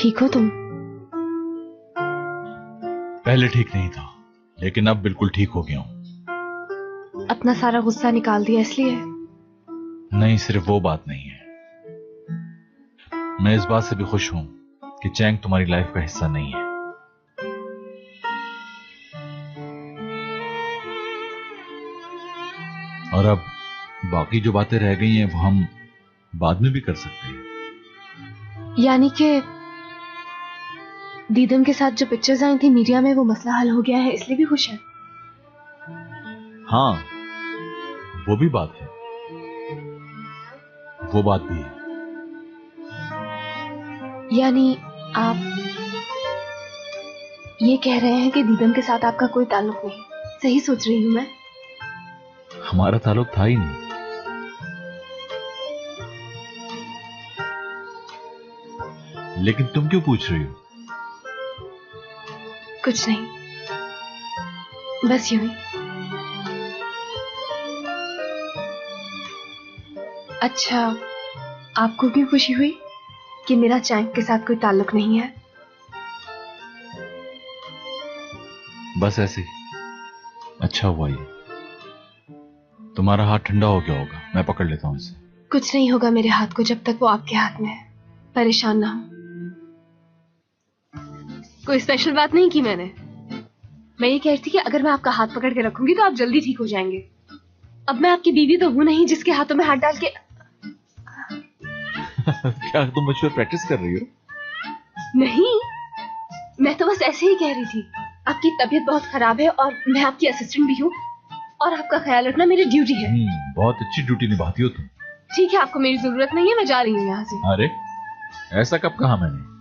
ठीक हो तुम? पहले ठीक नहीं था, लेकिन अब बिल्कुल ठीक हो गया हूं। अपना सारा गुस्सा निकाल दिया इसलिए? नहीं, सिर्फ वो बात नहीं है। मैं इस बात से भी खुश हूं कि चैंग तुम्हारी लाइफ का हिस्सा नहीं है। और अब बाकी जो बातें रह गई हैं वो हम बाद में भी कर सकते हैं। यानी कि दीदम के साथ जो पिक्चर्स आई थी मीडिया में, वो मसला हल हो गया है, इसलिए भी खुश है? हाँ, वो भी बात है, वो बात भी है। यानी आप ये कह रहे हैं कि दीदम के साथ आपका कोई ताल्लुक नहीं? सही सोच रही हूं मैं? हमारा ताल्लुक था ही नहीं। लेकिन तुम क्यों पूछ रही हो? कुछ नहीं, बस यूं ही। अच्छा, आपको क्यों खुशी हुई कि मेरा चैंग के साथ कोई ताल्लुक नहीं है? बस ऐसे ही। अच्छा हुआ ये। तुम्हारा हाथ ठंडा हो गया होगा, मैं पकड़ लेता हूं इसे। कुछ नहीं होगा मेरे हाथ को जब तक वो आपके हाथ में है। परेशान ना हो। कोई स्पेशल बात नहीं की मैंने। मैं ये कह रही थी कि अगर मैं आपका हाथ पकड़ के रखूंगी तो आप जल्दी ठीक हो जाएंगे। अब मैं आपकी बीवी तो हूं नहीं जिसके हाथों में हाथ डाल के क्या तुम मुझ पर प्रैक्टिस कर रही हो? नहीं, मैं तो बस ऐसे ही कह रही थी। आपकी तबीयत बहुत खराब है और मैं आपकी असिस्टेंट भी हूँ और आपका ख्याल रखना मेरी ड्यूटी है। बहुत अच्छी ड्यूटी निभाती हो तुम। ठीक है, आपको मेरी जरूरत नहीं है, मैं जा रही हूँ यहाँ से। अरे, ऐसा कब कहा मैंने?